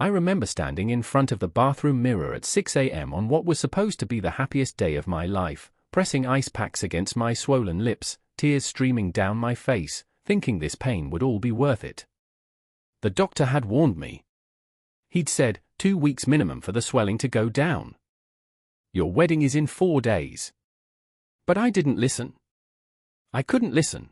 I remember standing in front of the bathroom mirror at 6 a.m. on what was supposed to be the happiest day of my life, pressing ice packs against my swollen lips, tears streaming down my face, thinking this pain would all be worth it. The doctor had warned me. He'd said, 2 weeks minimum for the swelling to go down. Your wedding is in 4 days. But I didn't listen. I couldn't listen.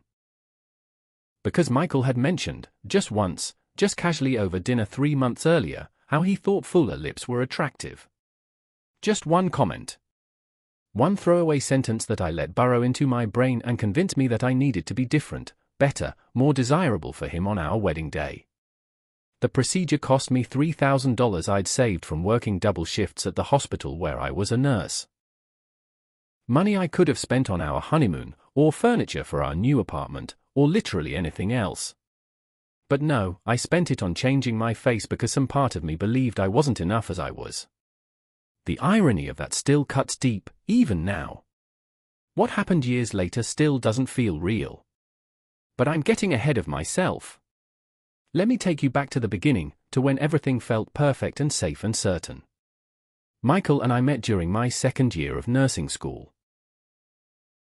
Because Michael had mentioned, just once, just casually over dinner 3 months earlier, how he thought fuller lips were attractive. Just one comment. One throwaway sentence that I let burrow into my brain and convince me that I needed to be different, better, more desirable for him on our wedding day. The procedure cost me $3,000 I'd saved from working double shifts at the hospital where I was a nurse. Money I could have spent on our honeymoon, or furniture for our new apartment, or literally anything else. But no, I spent it on changing my face because some part of me believed I wasn't enough as I was. The irony of that still cuts deep, even now. What happened years later still doesn't feel real. But I'm getting ahead of myself. Let me take you back to the beginning, to when everything felt perfect and safe and certain. Michael and I met during my second year of nursing school.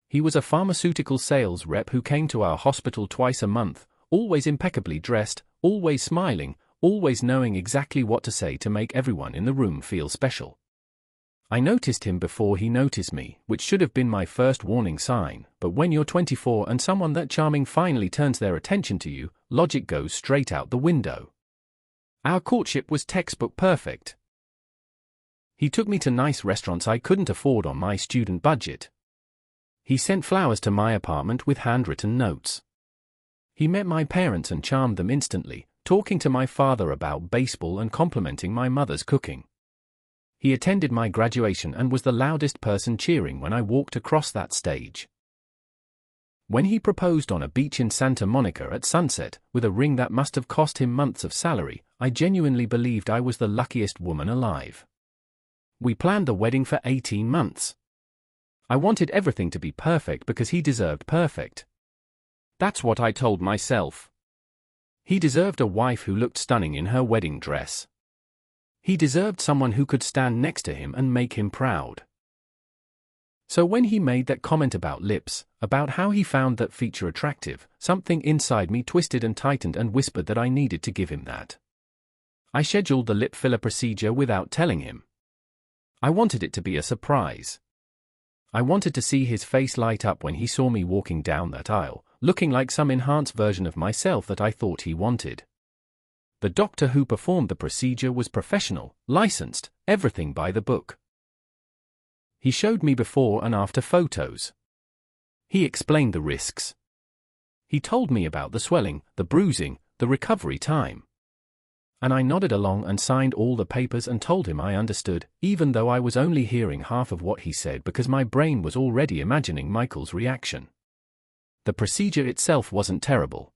He was a pharmaceutical sales rep who came to our hospital twice a month, always impeccably dressed, always smiling, always knowing exactly what to say to make everyone in the room feel special. I noticed him before he noticed me, which should have been my first warning sign, but when you're 24 and someone that charming finally turns their attention to you, logic goes straight out the window. Our courtship was textbook perfect. He took me to nice restaurants I couldn't afford on my student budget. He sent flowers to my apartment with handwritten notes. He met my parents and charmed them instantly, talking to my father about baseball and complimenting my mother's cooking. He attended my graduation and was the loudest person cheering when I walked across that stage. When he proposed on a beach in Santa Monica at sunset, with a ring that must have cost him months of salary, I genuinely believed I was the luckiest woman alive. We planned the wedding for 18 months. I wanted everything to be perfect because he deserved perfect. That's what I told myself. He deserved a wife who looked stunning in her wedding dress. He deserved someone who could stand next to him and make him proud. So when he made that comment about lips, about how he found that feature attractive, something inside me twisted and tightened and whispered that I needed to give him that. I scheduled the lip filler procedure without telling him. I wanted it to be a surprise. I wanted to see his face light up when he saw me walking down that aisle, looking like some enhanced version of myself that I thought he wanted. The doctor who performed the procedure was professional, licensed, everything by the book. He showed me before and after photos. He explained the risks. He told me about the swelling, the bruising, the recovery time. And I nodded along and signed all the papers and told him I understood, even though I was only hearing half of what he said because my brain was already imagining Michael's reaction. The procedure itself wasn't terrible.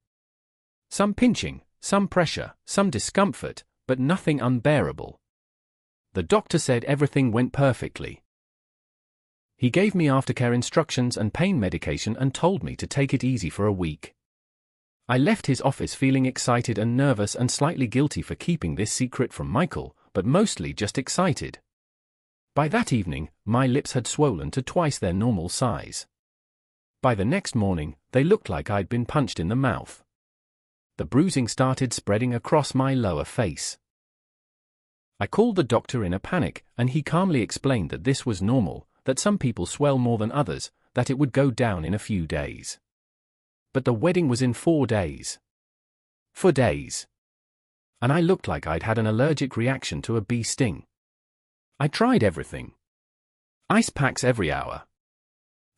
Some pinching, some pressure, some discomfort, but nothing unbearable. The doctor said everything went perfectly. He gave me aftercare instructions and pain medication and told me to take it easy for a week. I left his office feeling excited and nervous and slightly guilty for keeping this secret from Michael, but mostly just excited. By that evening, my lips had swollen to twice their normal size. By the next morning, they looked like I'd been punched in the mouth. The bruising started spreading across my lower face. I called the doctor in a panic, and he calmly explained that this was normal, that some people swell more than others, that it would go down in a few days. But the wedding was in 4 days. 4 days. And I looked like I'd had an allergic reaction to a bee sting. I tried everything. Ice packs every hour.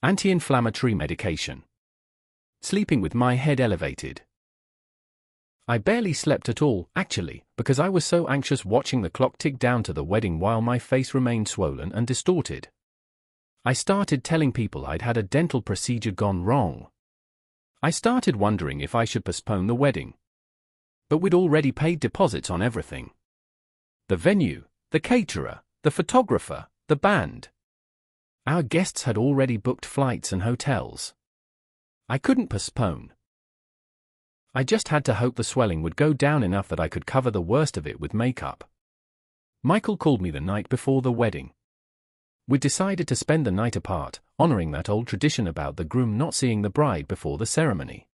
Anti-inflammatory medication. Sleeping with my head elevated. I barely slept at all, actually, because I was so anxious watching the clock tick down to the wedding while my face remained swollen and distorted. I started telling people I'd had a dental procedure gone wrong. I started wondering if I should postpone the wedding. But we'd already paid deposits on everything. The venue, the caterer, the photographer, the band. Our guests had already booked flights and hotels. I couldn't postpone. I just had to hope the swelling would go down enough that I could cover the worst of it with makeup. Michael called me the night before the wedding. We decided to spend the night apart, honoring that old tradition about the groom not seeing the bride before the ceremony.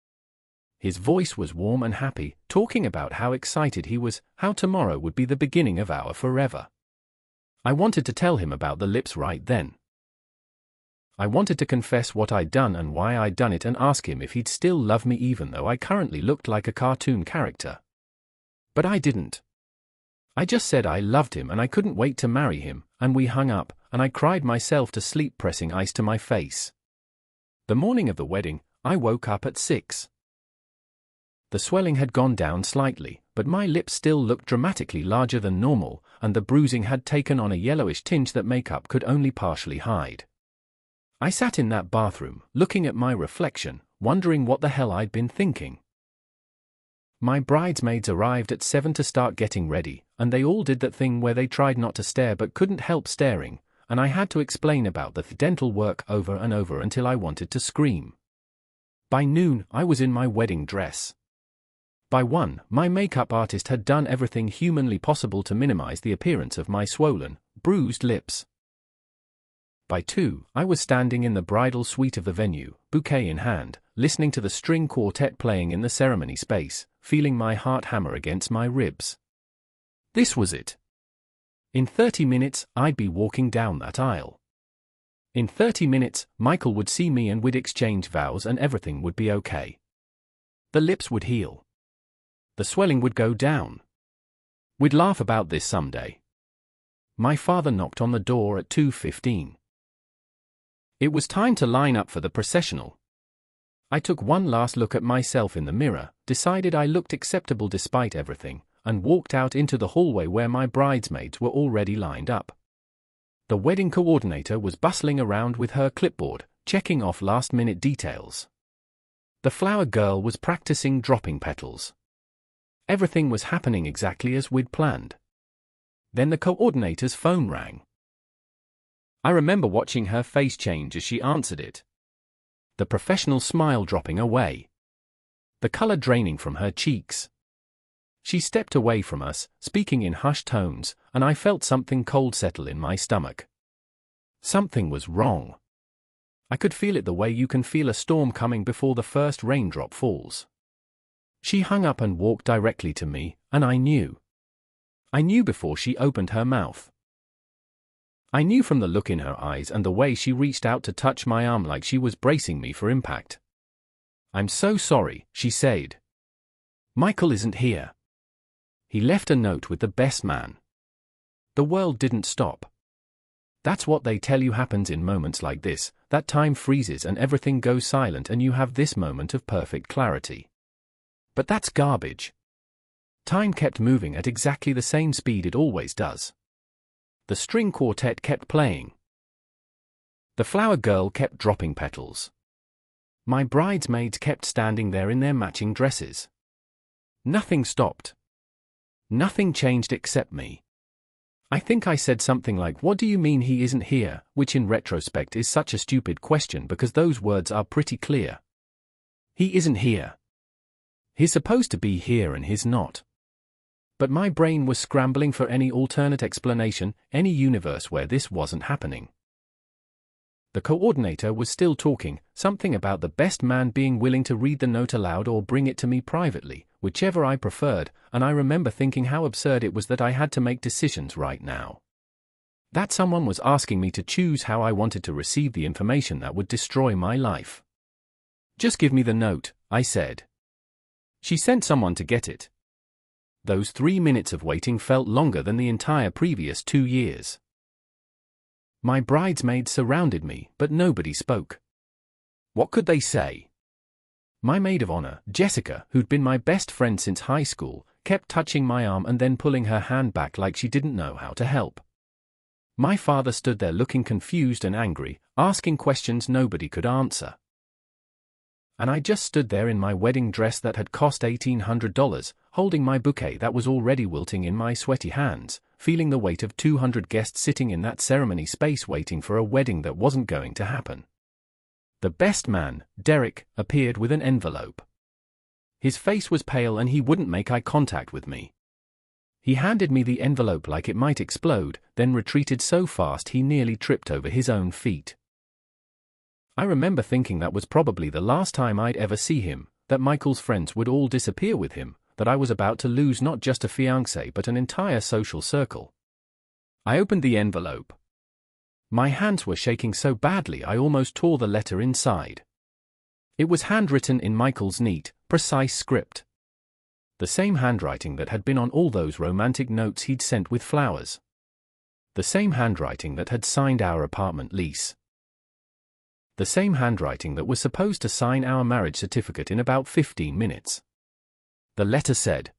His voice was warm and happy, talking about how excited he was, how tomorrow would be the beginning of our forever. I wanted to tell him about the lips right then. I wanted to confess what I'd done and why I'd done it and ask him if he'd still love me even though I currently looked like a cartoon character. But I didn't. I just said I loved him and I couldn't wait to marry him, and we hung up, and I cried myself to sleep pressing ice to my face. The morning of the wedding, I woke up at 6. The swelling had gone down slightly, but my lips still looked dramatically larger than normal, and the bruising had taken on a yellowish tinge that makeup could only partially hide. I sat in that bathroom, looking at my reflection, wondering what the hell I'd been thinking. My bridesmaids arrived at 7 to start getting ready, and they all did that thing where they tried not to stare but couldn't help staring, and I had to explain about the dental work over and over until I wanted to scream. By noon, I was in my wedding dress. By 1, my makeup artist had done everything humanly possible to minimize the appearance of my swollen, bruised lips. By 2, I was standing in the bridal suite of the venue, bouquet in hand, listening to the string quartet playing in the ceremony space, feeling my heart hammer against my ribs. This was it. In 30 minutes, I'd be walking down that aisle. In 30 minutes, Michael would see me and we'd exchange vows and everything would be okay. The lips would heal. The swelling would go down. We'd laugh about this someday. My father knocked on the door at 2:15. It was time to line up for the processional. I took one last look at myself in the mirror, decided I looked acceptable despite everything, and walked out into the hallway where my bridesmaids were already lined up. The wedding coordinator was bustling around with her clipboard, checking off last-minute details. The flower girl was practicing dropping petals. Everything was happening exactly as we'd planned. Then the coordinator's phone rang. I remember watching her face change as she answered it. The professional smile dropping away. The color draining from her cheeks. She stepped away from us, speaking in hushed tones, and I felt something cold settle in my stomach. Something was wrong. I could feel it the way you can feel a storm coming before the first raindrop falls. She hung up and walked directly to me, and I knew. I knew before she opened her mouth. I knew from the look in her eyes and the way she reached out to touch my arm like she was bracing me for impact. "I'm so sorry," she said. "Michael isn't here. He left a note with the best man." The world didn't stop. That's what they tell you happens in moments like this, that time freezes and everything goes silent and you have this moment of perfect clarity. But that's garbage. Time kept moving at exactly the same speed it always does. The string quartet kept playing. The flower girl kept dropping petals. My bridesmaids kept standing there in their matching dresses. Nothing stopped. Nothing changed except me. I think I said something like, "What do you mean he isn't here?" which in retrospect is such a stupid question because those words are pretty clear. He isn't here. He's supposed to be here and he's not. But my brain was scrambling for any alternate explanation, any universe where this wasn't happening. The coordinator was still talking, something about the best man being willing to read the note aloud or bring it to me privately, whichever I preferred, and I remember thinking how absurd it was that I had to make decisions right now. That someone was asking me to choose how I wanted to receive the information that would destroy my life. "Just give me the note," I said. She sent someone to get it. Those 3 minutes of waiting felt longer than the entire previous 2 years. My bridesmaids surrounded me, but nobody spoke. What could they say? My maid of honor, Jessica, who'd been my best friend since high school, kept touching my arm and then pulling her hand back like she didn't know how to help. My father stood there looking confused and angry, asking questions nobody could answer. And I just stood there in my wedding dress that had cost $1,800, holding my bouquet that was already wilting in my sweaty hands, feeling the weight of 200 guests sitting in that ceremony space waiting for a wedding that wasn't going to happen. The best man, Derek, appeared with an envelope. His face was pale and he wouldn't make eye contact with me. He handed me the envelope like it might explode, then retreated so fast he nearly tripped over his own feet. I remember thinking that was probably the last time I'd ever see him, that Michael's friends would all disappear with him, that I was about to lose not just a fiancé but an entire social circle. I opened the envelope. My hands were shaking so badly I almost tore the letter inside. It was handwritten in Michael's neat, precise script. The same handwriting that had been on all those romantic notes he'd sent with flowers. The same handwriting that had signed our apartment lease. The same handwriting that was supposed to sign our marriage certificate in about 15 minutes. The letter said,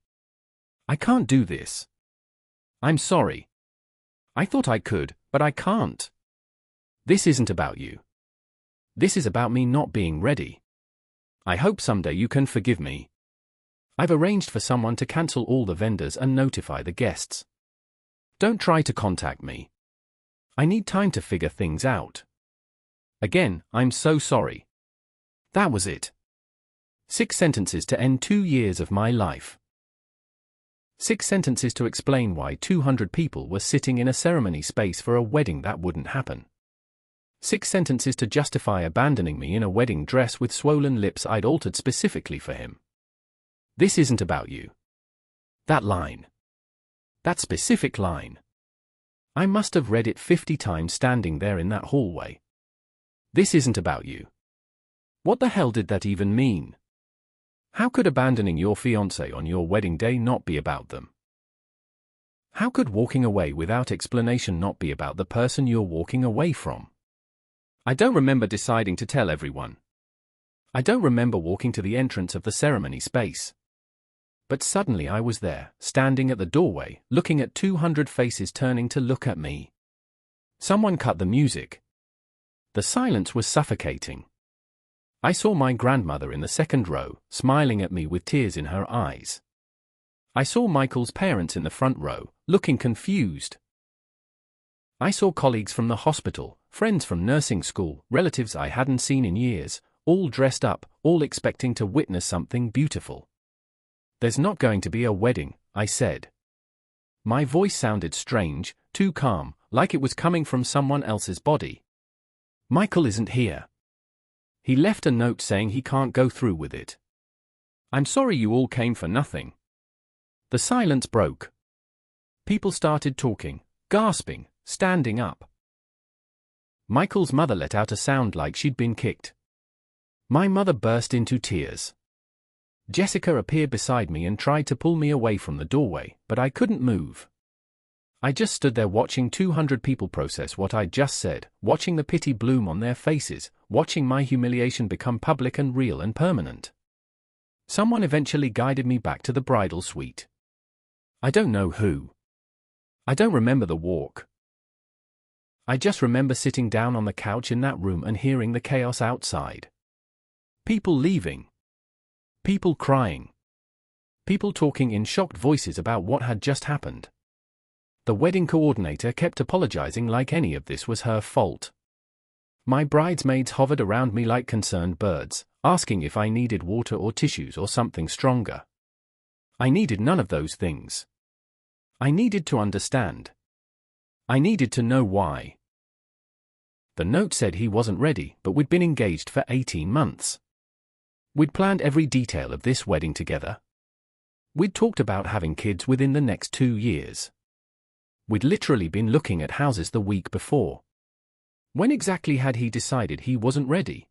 "I can't do this. I'm sorry. I thought I could, but I can't. This isn't about you. This is about me not being ready. I hope someday you can forgive me. I've arranged for someone to cancel all the vendors and notify the guests. Don't try to contact me. I need time to figure things out. Again, I'm so sorry." That was it. 6 sentences to end 2 years of my life. 6 sentences to explain why 200 people were sitting in a ceremony space for a wedding that wouldn't happen. 6 sentences to justify abandoning me in a wedding dress with swollen lips I'd altered specifically for him. This isn't about you. That line. That specific line. I must have read it 50 times standing there in that hallway. This isn't about you. What the hell did that even mean? How could abandoning your fiancé on your wedding day not be about them? How could walking away without explanation not be about the person you're walking away from? I don't remember deciding to tell everyone. I don't remember walking to the entrance of the ceremony space. But suddenly I was there, standing at the doorway, looking at 200 faces turning to look at me. Someone cut the music. The silence was suffocating. I saw my grandmother in the second row, smiling at me with tears in her eyes. I saw Michael's parents in the front row, looking confused. I saw colleagues from the hospital, friends from nursing school, relatives I hadn't seen in years, all dressed up, all expecting to witness something beautiful. "There's not going to be a wedding," I said. My voice sounded strange, too calm, like it was coming from someone else's body. "Michael isn't here. He left a note saying he can't go through with it. I'm sorry you all came for nothing." The silence broke. People started talking, gasping, standing up. Michael's mother let out a sound like she'd been kicked. My mother burst into tears. Jessica appeared beside me and tried to pull me away from the doorway, but I couldn't move. I just stood there watching 200 people process what I'd just said, watching the pity bloom on their faces, watching my humiliation become public and real and permanent. Someone eventually guided me back to the bridal suite. I don't know who. I don't remember the walk. I just remember sitting down on the couch in that room and hearing the chaos outside. People leaving. People crying. People talking in shocked voices about what had just happened. The wedding coordinator kept apologizing like any of this was her fault. My bridesmaids hovered around me like concerned birds, asking if I needed water or tissues or something stronger. I needed none of those things. I needed to understand. I needed to know why. The note said he wasn't ready, but we'd been engaged for 18 months. We'd planned every detail of this wedding together. We'd talked about having kids within the next 2 years. We'd literally been looking at houses the week before. When exactly had he decided he wasn't ready?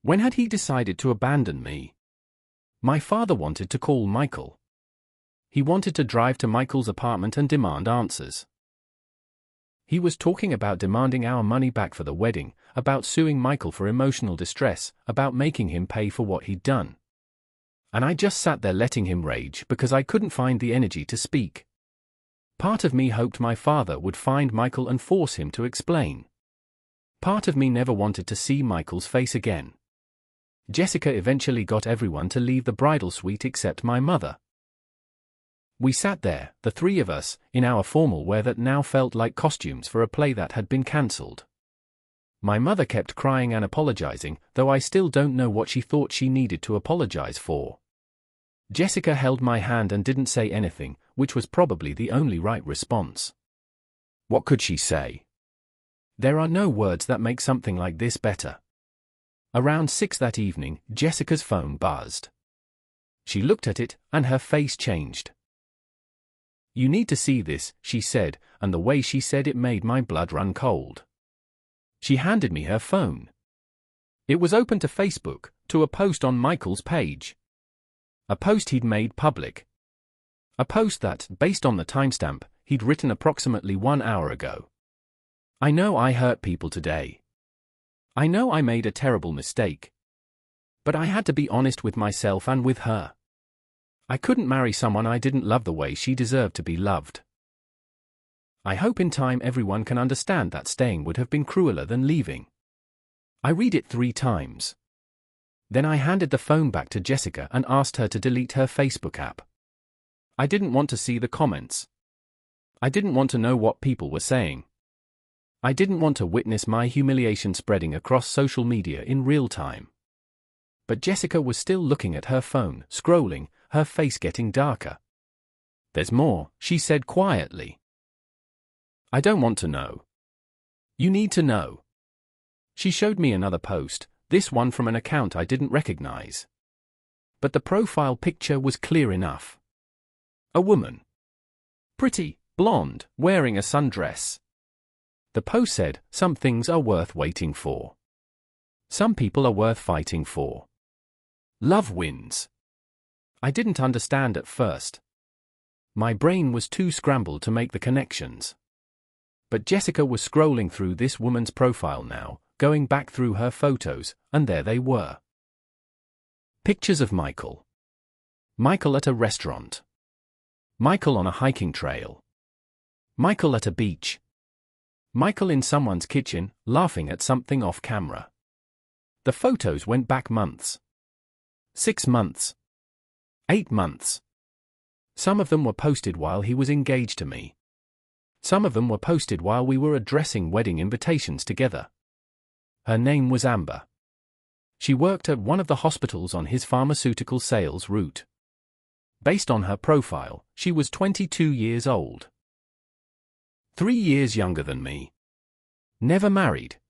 When had he decided to abandon me? My father wanted to call Michael. He wanted to drive to Michael's apartment and demand answers. He was talking about demanding our money back for the wedding, about suing Michael for emotional distress, about making him pay for what he'd done. And I just sat there letting him rage because I couldn't find the energy to speak. Part of me hoped my father would find Michael and force him to explain. Part of me never wanted to see Michael's face again. Jessica eventually got everyone to leave the bridal suite except my mother. We sat there, the 3 of us, in our formal wear that now felt like costumes for a play that had been cancelled. My mother kept crying and apologizing, though I still don't know what she thought she needed to apologize for. Jessica held my hand and didn't say anything, which was probably the only right response. What could she say? There are no words that make something like this better. Around 6 that evening, Jessica's phone buzzed. She looked at it, and her face changed. "You need to see this," she said, and the way she said it made my blood run cold. She handed me her phone. It was open to Facebook, to a post on Michael's page. A post he'd made public. A post that, based on the timestamp, he'd written approximately 1 hour ago. "I know I hurt people today. I know I made a terrible mistake. But I had to be honest with myself and with her. I couldn't marry someone I didn't love the way she deserved to be loved. I hope in time everyone can understand that staying would have been crueler than leaving." I read it 3 times. Then I handed the phone back to Jessica and asked her to delete her Facebook app. I didn't want to see the comments. I didn't want to know what people were saying. I didn't want to witness my humiliation spreading across social media in real time. But Jessica was still looking at her phone, scrolling, her face getting darker. "There's more," she said quietly. "I don't want to know. You need to know." She showed me another post, this one from an account I didn't recognize. But the profile picture was clear enough. A woman. Pretty, blonde, wearing a sundress. The post said, "Some things are worth waiting for. Some people are worth fighting for. Love wins." I didn't understand at first. My brain was too scrambled to make the connections. But Jessica was scrolling through this woman's profile now, going back through her photos, and there they were. Pictures of Michael. Michael at a restaurant. Michael on a hiking trail. Michael at a beach. Michael in someone's kitchen, laughing at something off camera. The photos went back months. 6 months. 8 months. Some of them were posted while he was engaged to me. Some of them were posted while we were addressing wedding invitations together. Her name was Amber. She worked at one of the hospitals on his pharmaceutical sales route. Based on her profile, she was 22 years old. 3 years younger than me. Never married.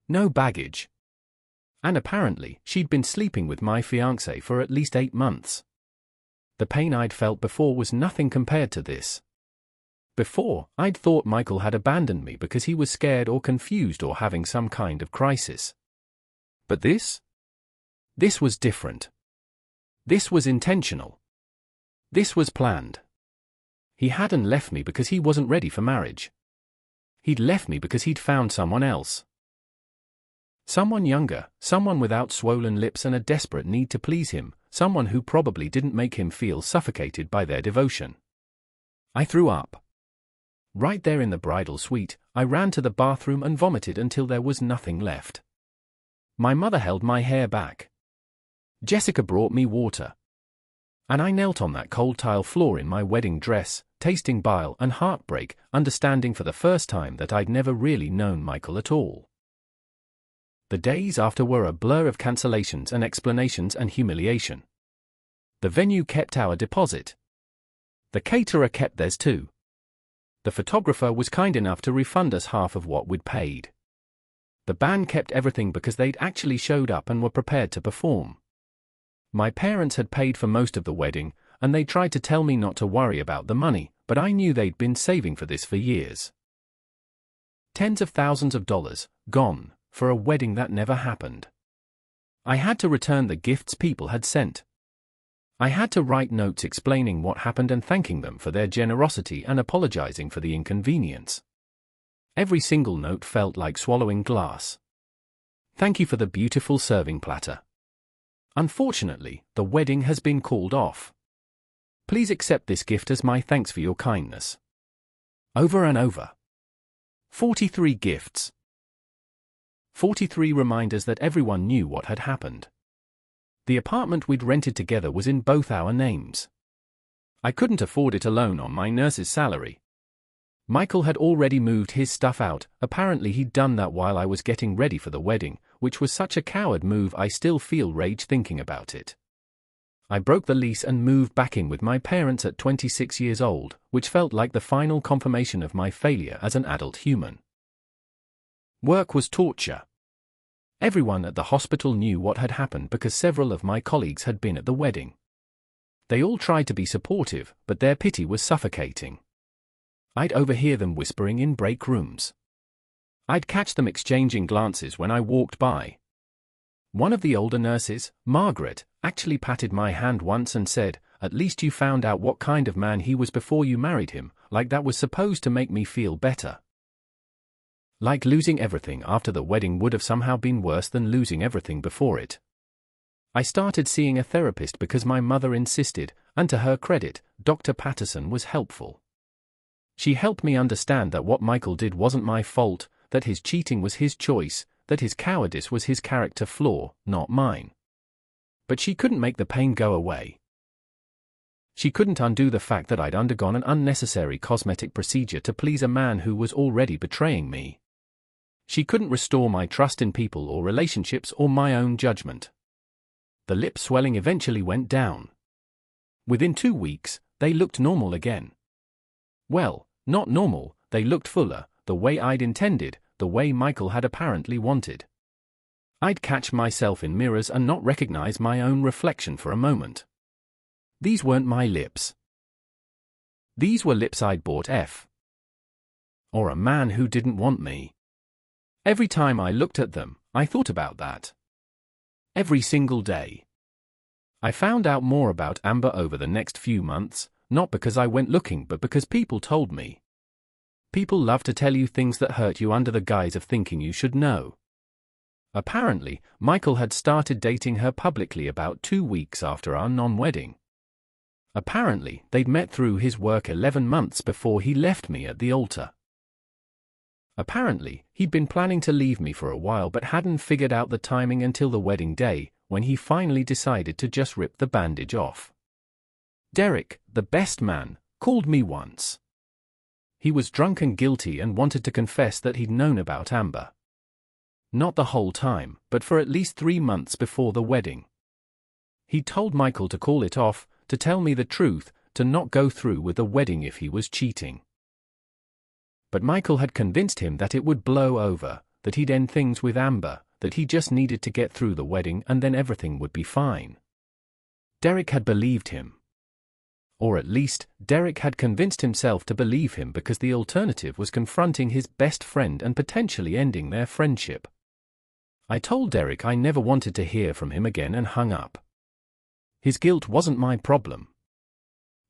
No baggage. And apparently, she'd been sleeping with my fiancé for at least 8 months. The pain I'd felt before was nothing compared to this. Before, I'd thought Michael had abandoned me because he was scared or confused or having some kind of crisis. But this? This was different. This was intentional. This was planned. He hadn't left me because he wasn't ready for marriage. He'd left me because he'd found someone else. Someone younger, someone without swollen lips and a desperate need to please him, someone who probably didn't make him feel suffocated by their devotion. I threw up. Right there in the bridal suite, I ran to the bathroom and vomited until there was nothing left. My mother held my hair back. Jessica brought me water. And I knelt on that cold tile floor in my wedding dress, tasting bile and heartbreak, understanding for the first time that I'd never really known Michael at all. The days after were a blur of cancellations and explanations and humiliation. The venue kept our deposit. The caterer kept theirs too. The photographer was kind enough to refund us half of what we'd paid. The band kept everything because they'd actually showed up and were prepared to perform. My parents had paid for most of the wedding, and they tried to tell me not to worry about the money, but I knew they'd been saving for this for years. Tens of thousands of dollars, gone, for a wedding that never happened. I had to return the gifts people had sent. I had to write notes explaining what happened and thanking them for their generosity and apologizing for the inconvenience. Every single note felt like swallowing glass. Thank you for the beautiful serving platter. Unfortunately, the wedding has been called off. Please accept this gift as my thanks for your kindness. Over and over. 43 gifts. 43 reminders that everyone knew what had happened. The apartment we'd rented together was in both our names. I couldn't afford it alone on my nurse's salary. Michael had already moved his stuff out, apparently he'd done that while I was getting ready for the wedding, which was such a coward move I still feel rage thinking about it. I broke the lease and moved back in with my parents at 26 years old, which felt like the final confirmation of my failure as an adult human. Work was torture. Everyone at the hospital knew what had happened because several of my colleagues had been at the wedding. They all tried to be supportive, but their pity was suffocating. I'd overhear them whispering in break rooms. I'd catch them exchanging glances when I walked by. One of the older nurses, Margaret, actually patted my hand once and said, "At least you found out what kind of man he was before you married him," like that was supposed to make me feel better. Like losing everything after the wedding would have somehow been worse than losing everything before it. I started seeing a therapist because my mother insisted, and to her credit, Dr. Patterson was helpful. She helped me understand that what Michael did wasn't my fault, that his cheating was his choice, that his cowardice was his character flaw, not mine. But she couldn't make the pain go away. She couldn't undo the fact that I'd undergone an unnecessary cosmetic procedure to please a man who was already betraying me. She couldn't restore my trust in people or relationships or my own judgment. The lip swelling eventually went down. Within 2 weeks, they looked normal again. Well, not normal, they looked fuller, the way I'd intended, the way Michael had apparently wanted. I'd catch myself in mirrors and not recognize my own reflection for a moment. These weren't my lips. These were lips I'd bought or a man who didn't want me. Every time I looked at them, I thought about that. Every single day. I found out more about Amber over the next few months, not because I went looking but because people told me. People love to tell you things that hurt you under the guise of thinking you should know. Apparently, Michael had started dating her publicly about 2 weeks after our non-wedding. Apparently, they'd met through his work 11 months before he left me at the altar. Apparently, he'd been planning to leave me for a while but hadn't figured out the timing until the wedding day, when he finally decided to just rip the bandage off. Derek, the best man, called me once. He was drunk and guilty and wanted to confess that he'd known about Amber. Not the whole time, but for at least 3 months before the wedding. He told Michael to call it off, to tell me the truth, to not go through with the wedding if he was cheating. But Michael had convinced him that it would blow over, that he'd end things with Amber, that he just needed to get through the wedding and then everything would be fine. Derek had believed him. Or at least, Derek had convinced himself to believe him because the alternative was confronting his best friend and potentially ending their friendship. I told Derek I never wanted to hear from him again and hung up. His guilt wasn't my problem.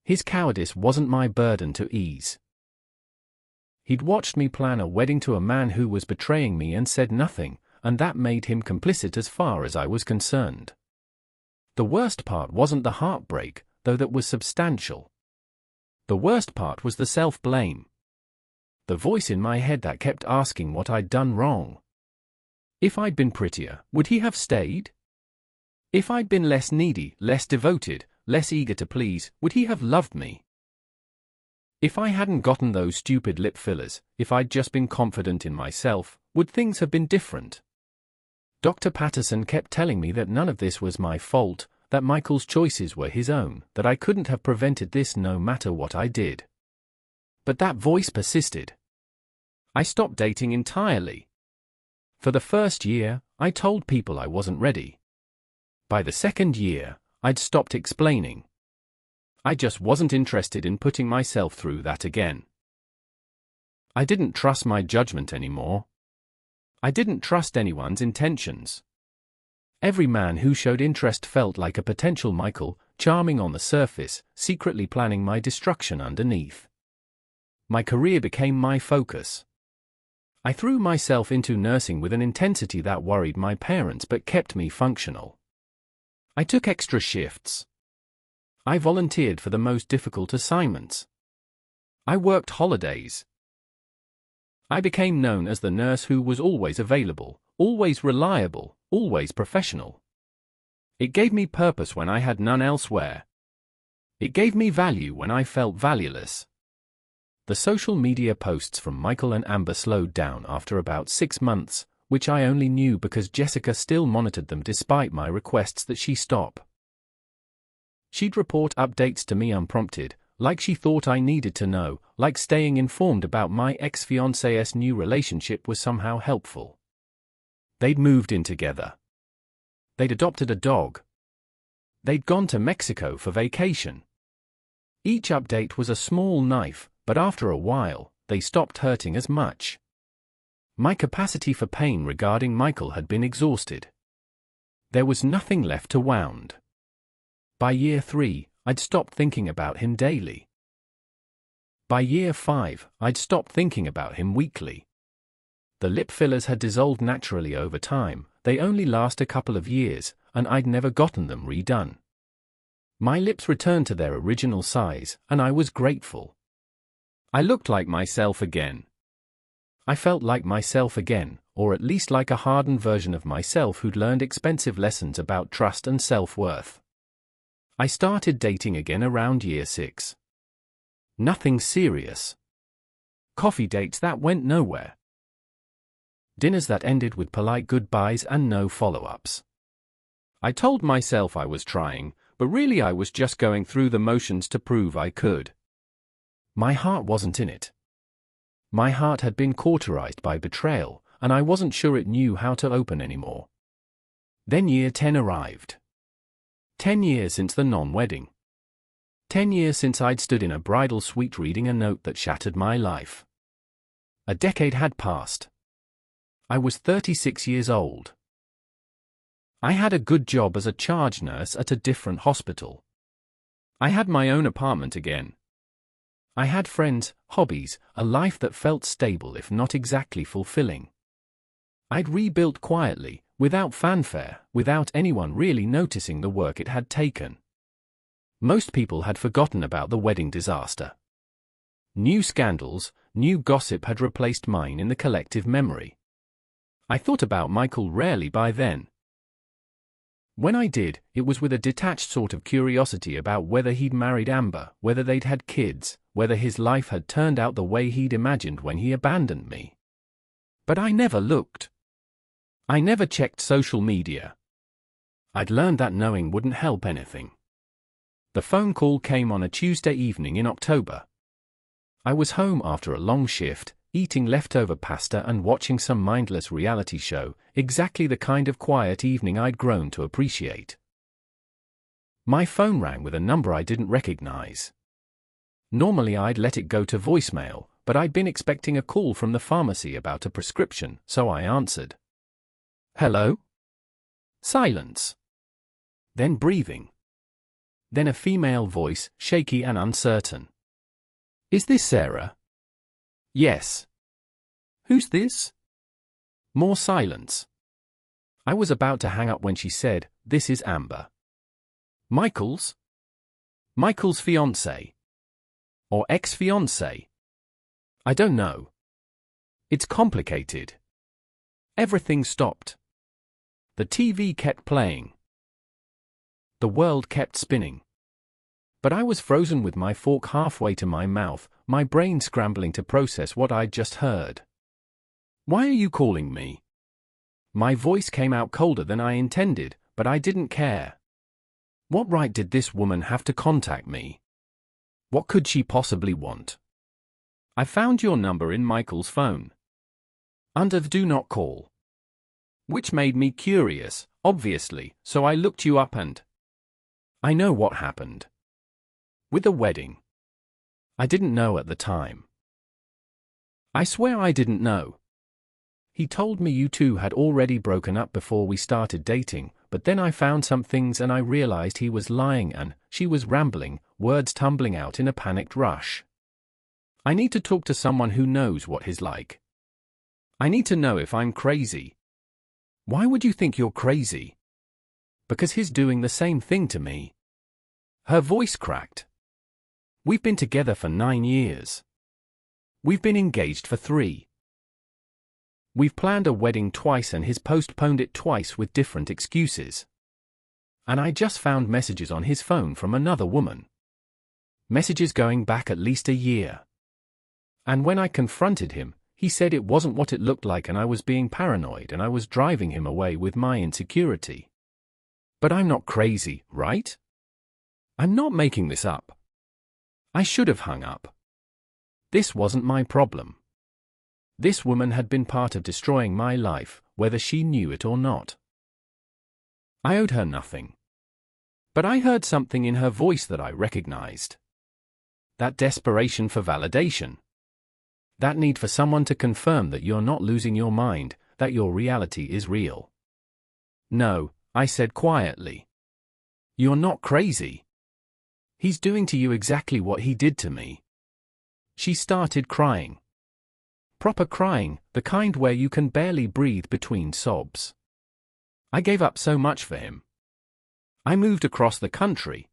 His cowardice wasn't my burden to ease. He'd watched me plan a wedding to a man who was betraying me and said nothing, and that made him complicit as far as I was concerned. The worst part wasn't the heartbreak, though that was substantial. The worst part was the self-blame. The voice in my head that kept asking what I'd done wrong. If I'd been prettier, would he have stayed? If I'd been less needy, less devoted, less eager to please, would he have loved me? If I hadn't gotten those stupid lip fillers, if I'd just been confident in myself, would things have been different? Dr. Patterson kept telling me that none of this was my fault, that Michael's choices were his own, that I couldn't have prevented this no matter what I did. But that voice persisted. I stopped dating entirely. For the first year, I told people I wasn't ready. By the second year, I'd stopped explaining. I just wasn't interested in putting myself through that again. I didn't trust my judgment anymore. I didn't trust anyone's intentions. Every man who showed interest felt like a potential Michael, charming on the surface, secretly planning my destruction underneath. My career became my focus. I threw myself into nursing with an intensity that worried my parents but kept me functional. I took extra shifts. I volunteered for the most difficult assignments. I worked holidays. I became known as the nurse who was always available, always reliable, always professional. It gave me purpose when I had none elsewhere. It gave me value when I felt valueless. The social media posts from Michael and Amber slowed down after about 6 months, which I only knew because Jessica still monitored them despite my requests that she stop. She'd report updates to me unprompted, like she thought I needed to know, like staying informed about my ex-fiancé's new relationship was somehow helpful. They'd moved in together. They'd adopted a dog. They'd gone to Mexico for vacation. Each update was a small knife, but after a while, they stopped hurting as much. My capacity for pain regarding Michael had been exhausted. There was nothing left to wound. By year 3, I'd stopped thinking about him daily. By year 5, I'd stopped thinking about him weekly. The lip fillers had dissolved naturally over time, they only last a couple of years, and I'd never gotten them redone. My lips returned to their original size, and I was grateful. I looked like myself again. I felt like myself again, or at least like a hardened version of myself who'd learned expensive lessons about trust and self-worth. I started dating again around year 6. Nothing serious. Coffee dates that went nowhere. Dinners that ended with polite goodbyes and no follow-ups. I told myself I was trying, but really I was just going through the motions to prove I could. My heart wasn't in it. My heart had been cauterized by betrayal, and I wasn't sure it knew how to open anymore. Then year 10 arrived. 10 years since the non-wedding. 10 years since I'd stood in a bridal suite reading a note that shattered my life. A decade had passed. I was 36 years old. I had a good job as a charge nurse at a different hospital. I had my own apartment again. I had friends, hobbies, a life that felt stable if not exactly fulfilling. I'd rebuilt quietly, without fanfare, without anyone really noticing the work it had taken. Most people had forgotten about the wedding disaster. New scandals, new gossip had replaced mine in the collective memory. I thought about Michael rarely by then. When I did, it was with a detached sort of curiosity about whether he'd married Amber, whether they'd had kids, whether his life had turned out the way he'd imagined when he abandoned me. But I never looked. I never checked social media. I'd learned that knowing wouldn't help anything. The phone call came on a Tuesday evening in October. I was home after a long shift, eating leftover pasta and watching some mindless reality show, exactly the kind of quiet evening I'd grown to appreciate. My phone rang with a number I didn't recognize. Normally I'd let it go to voicemail, but I'd been expecting a call from the pharmacy about a prescription, so I answered. Hello? Silence. Then breathing. Then a female voice, shaky and uncertain. Is this Sarah? Yes. Who's this? More silence. I was about to hang up when she said, This is Amber. Michael's? Michael's fiancé. Or ex-fiancé? I don't know. It's complicated. Everything stopped. The TV kept playing. The world kept spinning. But I was frozen with my fork halfway to my mouth, my brain scrambling to process what I'd just heard. Why are you calling me? My voice came out colder than I intended, but I didn't care. What right did this woman have to contact me? What could she possibly want? I found your number in Michael's phone. Under Do Not Call. Which made me curious, obviously, so I looked you up and... I know what happened. With the wedding. I didn't know at the time. I swear I didn't know. He told me you two had already broken up before we started dating, but then I found some things and I realized he was lying and she was rambling, words tumbling out in a panicked rush. I need to talk to someone who knows what he's like. I need to know if I'm crazy. Why would you think you're crazy? Because he's doing the same thing to me. Her voice cracked. We've been together for 9 years. We've been engaged for 3. We've planned a wedding twice and he's postponed it twice with different excuses. And I just found messages on his phone from another woman. Messages going back at least a year. And when I confronted him, he said it wasn't what it looked like and I was being paranoid and I was driving him away with my insecurity. But I'm not crazy, right? I'm not making this up. I should have hung up. This wasn't my problem. This woman had been part of destroying my life, whether she knew it or not. I owed her nothing. But I heard something in her voice that I recognized. That desperation for validation. That need for someone to confirm that you're not losing your mind, that your reality is real. No, I said quietly. You're not crazy. He's doing to you exactly what he did to me. She started crying. Proper crying, the kind where you can barely breathe between sobs. I gave up so much for him. I moved across the country.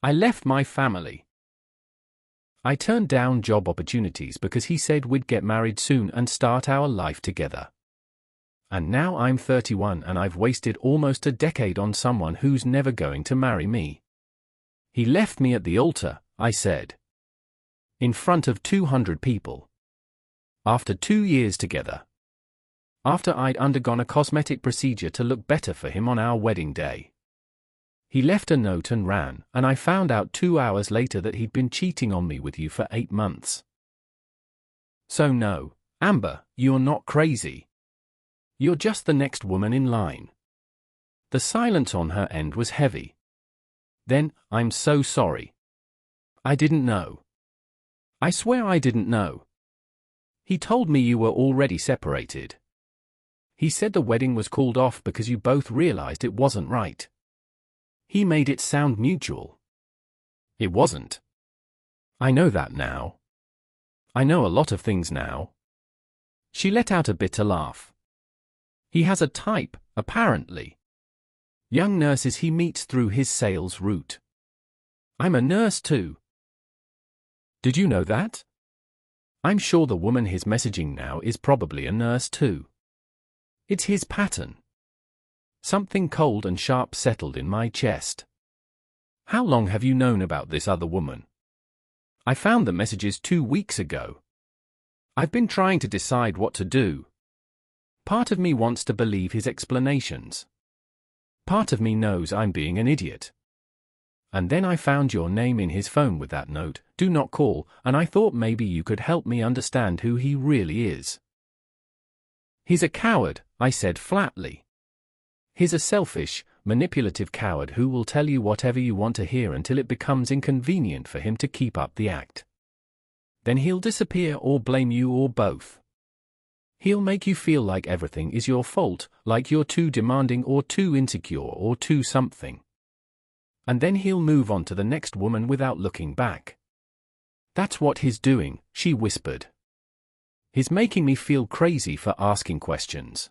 I left my family. I turned down job opportunities because he said we'd get married soon and start our life together. And now I'm 31 and I've wasted almost a decade on someone who's never going to marry me. He left me at the altar, I said. In front of 200 people. After 2 years together. After I'd undergone a cosmetic procedure to look better for him on our wedding day. He left a note and ran, and I found out 2 hours later that he'd been cheating on me with you for 8 months. So no, Amber, you're not crazy. You're just the next woman in line. The silence on her end was heavy. Then, I'm so sorry. I didn't know. I swear I didn't know. He told me you were already separated. He said the wedding was called off because you both realized it wasn't right. He made it sound mutual. It wasn't. I know that now. I know a lot of things now. She let out a bitter laugh. He has a type, apparently. Young nurses he meets through his sales route. I'm a nurse too. Did you know that? I'm sure the woman he's messaging now is probably a nurse too. It's his pattern. Something cold and sharp settled in my chest. How long have you known about this other woman? I found the messages 2 weeks ago. I've been trying to decide what to do. Part of me wants to believe his explanations. Part of me knows I'm being an idiot. And then I found your name in his phone with that note, "Do not call," and I thought maybe you could help me understand who he really is. He's a coward, I said flatly. He's a selfish, manipulative coward who will tell you whatever you want to hear until it becomes inconvenient for him to keep up the act. Then he'll disappear or blame you or both. He'll make you feel like everything is your fault, like you're too demanding or too insecure or too something. And then he'll move on to the next woman without looking back. That's what he's doing, she whispered. He's making me feel crazy for asking questions.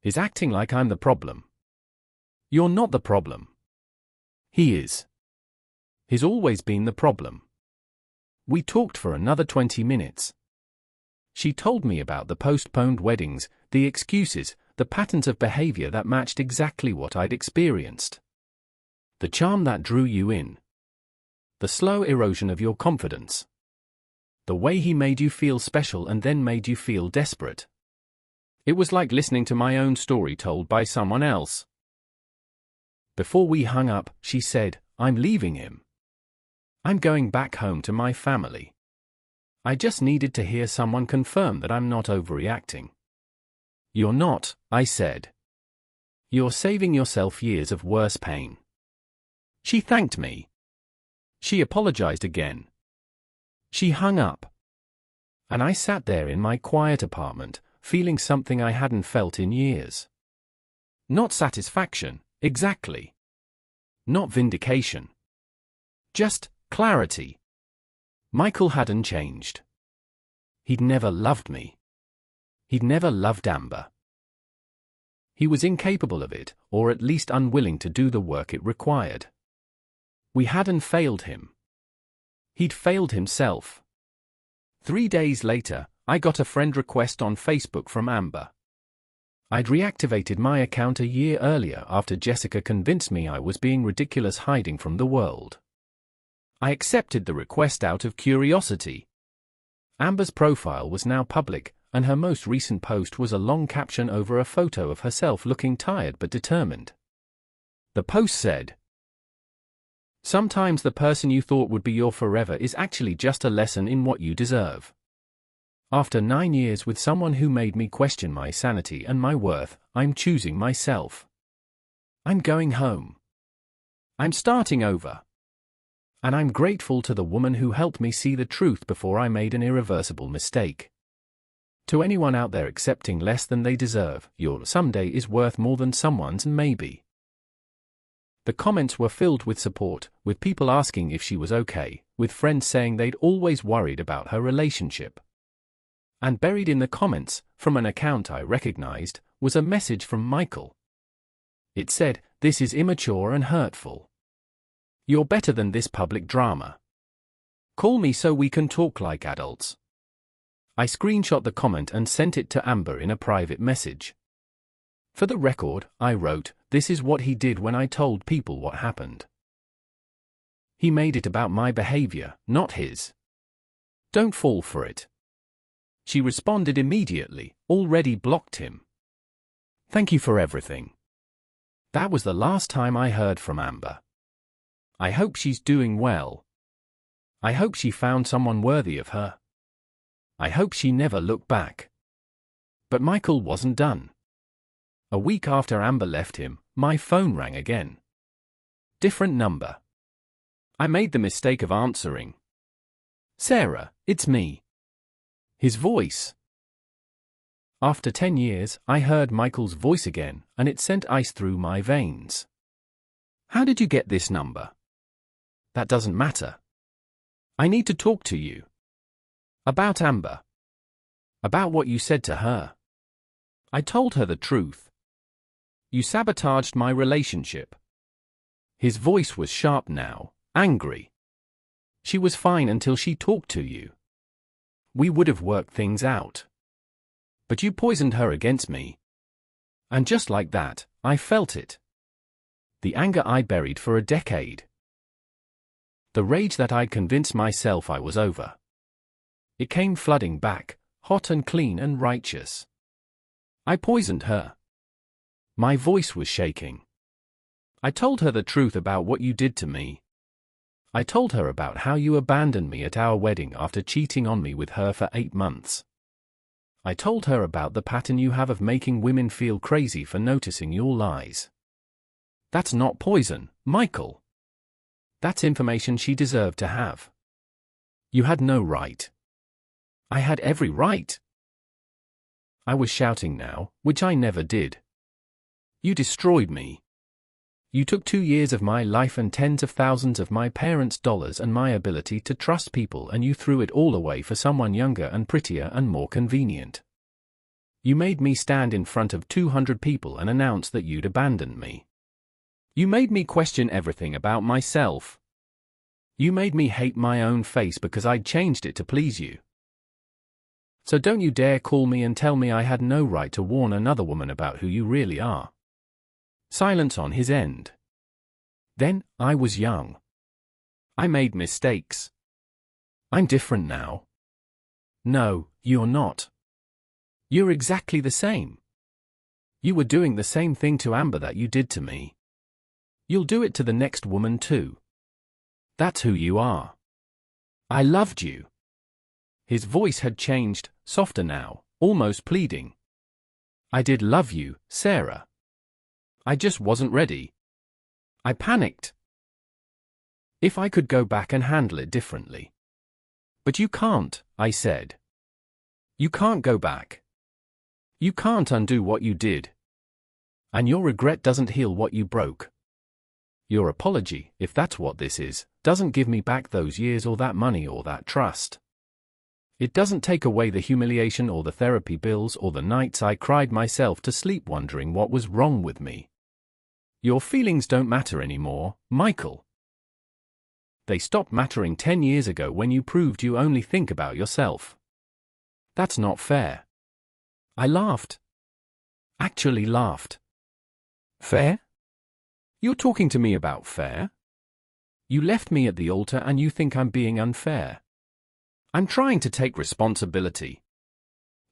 He's acting like I'm the problem. You're not the problem. He is. He's always been the problem. We talked for another 20 minutes. She told me about the postponed weddings, the excuses, the patterns of behavior that matched exactly what I'd experienced. The charm that drew you in. The slow erosion of your confidence. The way he made you feel special and then made you feel desperate. It was like listening to my own story told by someone else. Before we hung up, she said, "I'm leaving him. I'm going back home to my family. I just needed to hear someone confirm that I'm not overreacting." "You're not," I said. "You're saving yourself years of worse pain." She thanked me. She apologized again. She hung up. And I sat there in my quiet apartment, feeling something I hadn't felt in years. Not satisfaction, exactly. Not vindication. Just clarity. Michael hadn't changed. He'd never loved me. He'd never loved Amber. He was incapable of it, or at least unwilling to do the work it required. We hadn't failed him. He'd failed himself. 3 days later, I got a friend request on Facebook from Amber. I'd reactivated my account a year earlier after Jessica convinced me I was being ridiculous hiding from the world. I accepted the request out of curiosity. Amber's profile was now public, and her most recent post was a long caption over a photo of herself looking tired but determined. The post said, Sometimes the person you thought would be your forever is actually just a lesson in what you deserve. After 9 years with someone who made me question my sanity and my worth, I'm choosing myself. I'm going home. I'm starting over. And I'm grateful to the woman who helped me see the truth before I made an irreversible mistake. To anyone out there accepting less than they deserve, your someday is worth more than someone's maybe. The comments were filled with support, with people asking if she was okay, with friends saying they'd always worried about her relationship. And buried in the comments, from an account I recognized, was a message from Michael. It said, "This is immature and hurtful. You're better than this public drama. Call me so we can talk like adults." I screenshot the comment and sent it to Amber in a private message. For the record, I wrote, "This is what he did when I told people what happened. He made it about my behavior, not his. Don't fall for it." She responded immediately, "Already blocked him. Thank you for everything." That was the last time I heard from Amber. I hope she's doing well. I hope she found someone worthy of her. I hope she never looked back. But Michael wasn't done. A week after Amber left him, my phone rang again. Different number. I made the mistake of answering. "Sarah, it's me." His voice. After 10 years, I heard Michael's voice again, and it sent ice through my veins. "How did you get this number?" "That doesn't matter. I need to talk to you. About Amber. About what you said to her." I told her the truth. "You sabotaged my relationship." His voice was sharp now, angry. "She was fine until she talked to you. We would have worked things out. But you poisoned her against me." And just like that, I felt it. The anger I buried for a decade. The rage that I'd convinced myself I was over. It came flooding back, hot and clean and righteous. I poisoned her. My voice was shaking. I told her the truth about what you did to me. I told her about how you abandoned me at our wedding after cheating on me with her for 8 months. I told her about the pattern you have of making women feel crazy for noticing your lies. That's not poison, Michael. That's information she deserved to have. You had no right. I had every right. I was shouting now, which I never did. You destroyed me. You took 2 years of my life and tens of thousands of my parents' dollars and my ability to trust people, and you threw it all away for someone younger and prettier and more convenient. You made me stand in front of 200 people and announce that you'd abandoned me. You made me question everything about myself. You made me hate my own face because I'd changed it to please you. So don't you dare call me and tell me I had no right to warn another woman about who you really are." Silence on his end. Then, I was young. I made mistakes. I'm different now. No, you're not. You're exactly the same. You were doing the same thing to Amber that you did to me. You'll do it to the next woman too. That's who you are. I loved you. His voice had changed, softer now, almost pleading. I did love you, Sarah. I just wasn't ready. I panicked. If I could go back and handle it differently. But you can't, I said. You can't go back. You can't undo what you did. And your regret doesn't heal what you broke. Your apology, if that's what this is, doesn't give me back those years or that money or that trust. It doesn't take away the humiliation or the therapy bills or the nights I cried myself to sleep wondering what was wrong with me. Your feelings don't matter anymore, Michael. They stopped mattering 10 years ago when you proved you only think about yourself. That's not fair. I laughed. Actually laughed. Fair? You're talking to me about fair? You left me at the altar and you think I'm being unfair. I'm trying to take responsibility.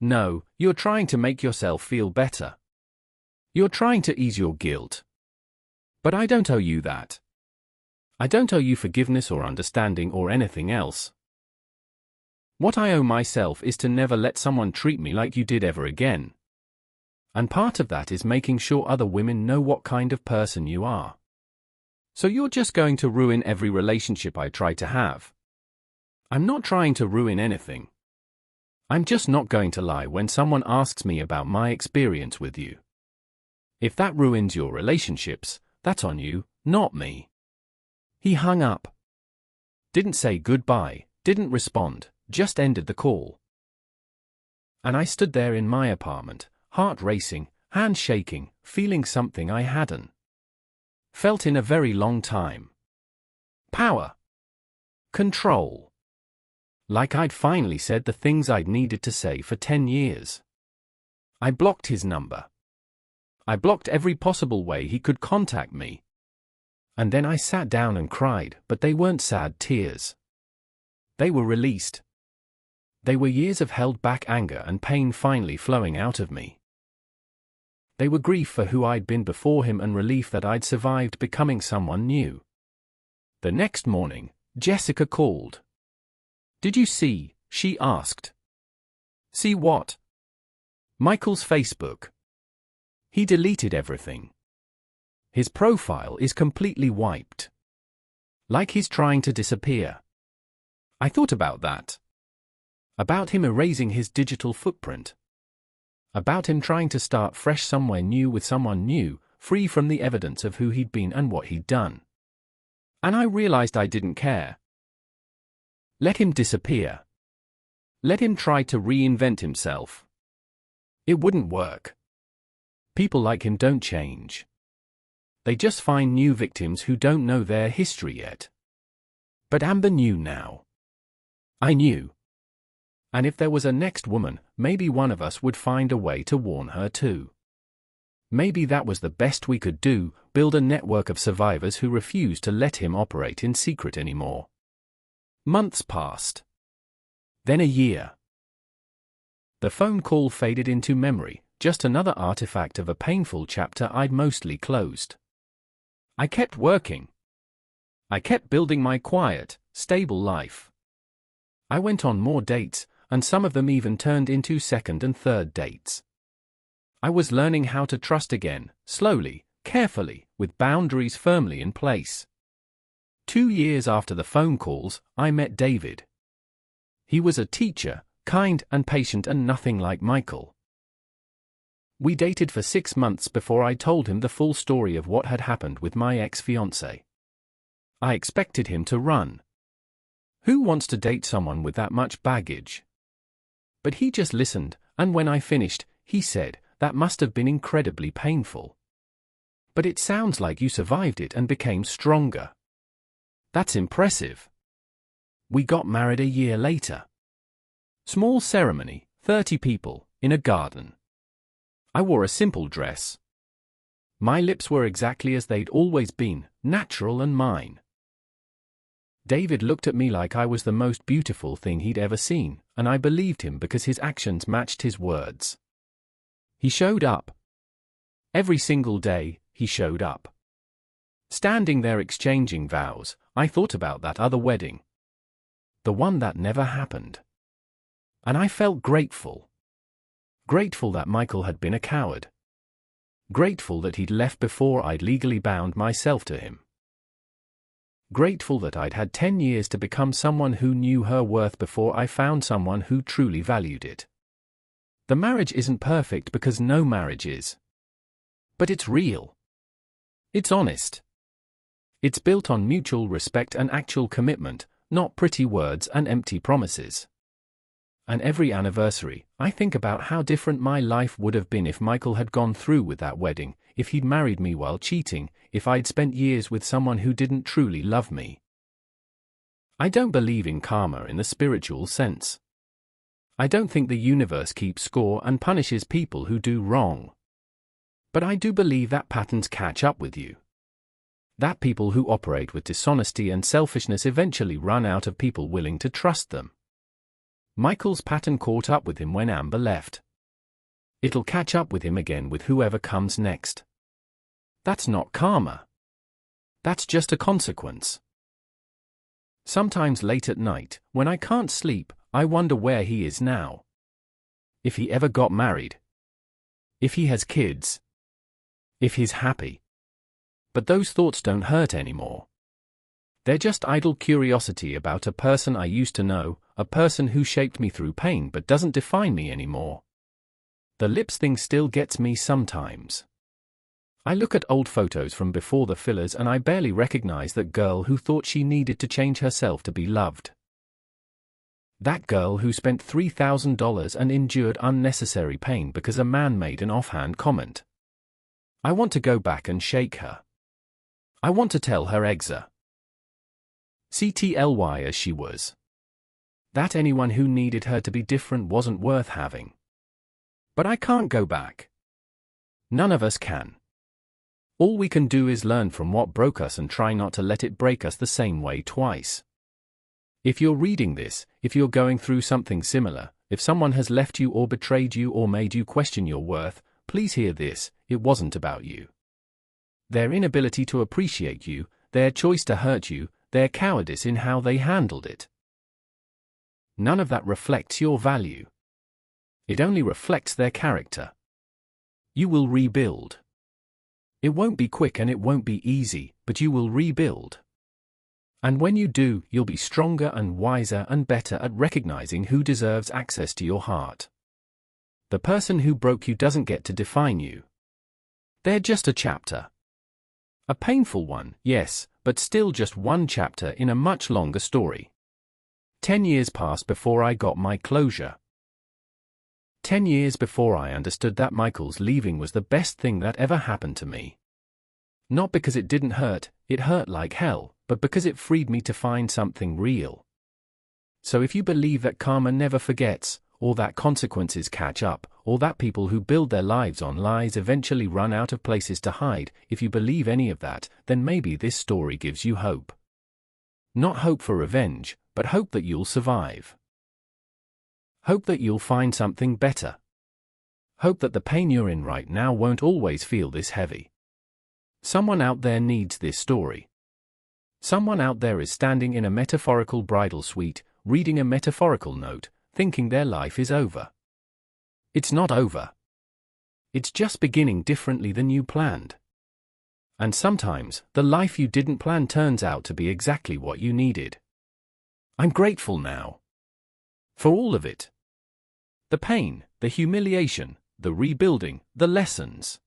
No, you're trying to make yourself feel better. You're trying to ease your guilt. But I don't owe you that. I don't owe you forgiveness or understanding or anything else. What I owe myself is to never let someone treat me like you did ever again. And part of that is making sure other women know what kind of person you are. So you're just going to ruin every relationship I try to have. I'm not trying to ruin anything. I'm just not going to lie when someone asks me about my experience with you. If that ruins your relationships, that's on you, not me. He hung up. Didn't say goodbye, didn't respond, just ended the call. And I stood there in my apartment, heart racing, hand shaking, feeling something I hadn't felt in a very long time. Power. Control. Like I'd finally said the things I'd needed to say for 10 years. I blocked his number. I blocked every possible way he could contact me. And then I sat down and cried, but they weren't sad tears. They were released. They were years of held back anger and pain finally flowing out of me. They were grief for who I'd been before him and relief that I'd survived becoming someone new. The next morning, Jessica called. "Did you see?" she asked. "See what?" "Michael's Facebook. He deleted everything. His profile is completely wiped. Like he's trying to disappear." I thought about that. About him erasing his digital footprint. About him trying to start fresh somewhere new with someone new, free from the evidence of who he'd been and what he'd done. And I realized I didn't care. Let him disappear. Let him try to reinvent himself. It wouldn't work. People like him don't change. They just find new victims who don't know their history yet. But Amber knew now. I knew. And if there was a next woman, maybe one of us would find a way to warn her too. Maybe that was the best we could do, build a network of survivors who refused to let him operate in secret anymore. Months passed. Then a year. The phone call faded into memory, just another artifact of a painful chapter I'd mostly closed. I kept working. I kept building my quiet, stable life. I went on more dates, and some of them even turned into second and third dates. I was learning how to trust again, slowly, carefully, with boundaries firmly in place. 2 years after the phone calls, I met David. He was a teacher, kind and patient and nothing like Michael. We dated for 6 months before I told him the full story of what had happened with my ex-fiancée. I expected him to run. Who wants to date someone with that much baggage? But he just listened, and when I finished, he said, "That must have been incredibly painful. But it sounds like you survived it and became stronger. That's impressive." We got married a year later. Small ceremony, 30 people, in a garden. I wore a simple dress. My lips were exactly as they'd always been, natural and mine. David looked at me like I was the most beautiful thing he'd ever seen, and I believed him because his actions matched his words. He showed up. Every single day, he showed up. Standing there exchanging vows, I thought about that other wedding. The one that never happened. And I felt grateful. Grateful that Michael had been a coward. Grateful that he'd left before I'd legally bound myself to him. Grateful that I'd had 10 years to become someone who knew her worth before I found someone who truly valued it. The marriage isn't perfect because no marriage is. But it's real. It's honest. It's built on mutual respect and actual commitment, not pretty words and empty promises. And every anniversary, I think about how different my life would have been if Michael had gone through with that wedding, if he'd married me while cheating, if I'd spent years with someone who didn't truly love me. I don't believe in karma in the spiritual sense. I don't think the universe keeps score and punishes people who do wrong. But I do believe that patterns catch up with you. That people who operate with dishonesty and selfishness eventually run out of people willing to trust them. Michael's pattern caught up with him when Amber left. It'll catch up with him again with whoever comes next. That's not karma. That's just a consequence. Sometimes late at night, when I can't sleep, I wonder where he is now. If he ever got married. If he has kids. If he's happy. But those thoughts don't hurt anymore. They're just idle curiosity about a person I used to know, a person who shaped me through pain but doesn't define me anymore. The lips thing still gets me sometimes. I look at old photos from before the fillers and I barely recognize that girl who thought she needed to change herself to be loved. That girl who spent $3,000 and endured unnecessary pain because a man made an offhand comment. I want to go back and shake her. I want to tell her exa. CTLY as she was. That anyone who needed her to be different wasn't worth having. But I can't go back. None of us can. All we can do is learn from what broke us and try not to let it break us the same way twice. If you're reading this, if you're going through something similar, if someone has left you or betrayed you or made you question your worth, please hear this: it wasn't about you. Their inability to appreciate you, their choice to hurt you, their cowardice in how they handled it. None of that reflects your value. It only reflects their character. You will rebuild. It won't be quick and it won't be easy, but you will rebuild. And when you do, you'll be stronger and wiser and better at recognizing who deserves access to your heart. The person who broke you doesn't get to define you. They're just a chapter. A painful one, yes, but still just one chapter in a much longer story. 10 years passed before I got my closure. 10 years before I understood that Michael's leaving was the best thing that ever happened to me. Not because it didn't hurt, it hurt like hell, but because it freed me to find something real. So if you believe that karma never forgets, or that consequences catch up, or that people who build their lives on lies eventually run out of places to hide, if you believe any of that, then maybe this story gives you hope. Not hope for revenge, but hope that you'll survive. Hope that you'll find something better. Hope that the pain you're in right now won't always feel this heavy. Someone out there needs this story. Someone out there is standing in a metaphorical bridal suite, reading a metaphorical note, thinking their life is over. It's not over. It's just beginning differently than you planned. And sometimes, the life you didn't plan turns out to be exactly what you needed. I'm grateful now. For all of it. The pain, the humiliation, the rebuilding, the lessons.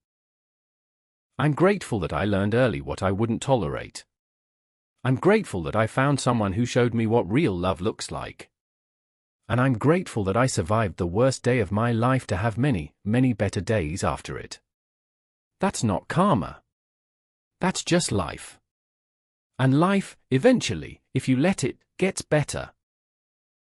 I'm grateful that I learned early what I wouldn't tolerate. I'm grateful that I found someone who showed me what real love looks like. And I'm grateful that I survived the worst day of my life to have many, many better days after it. That's not karma. That's just life. And life, eventually, if you let it, gets better.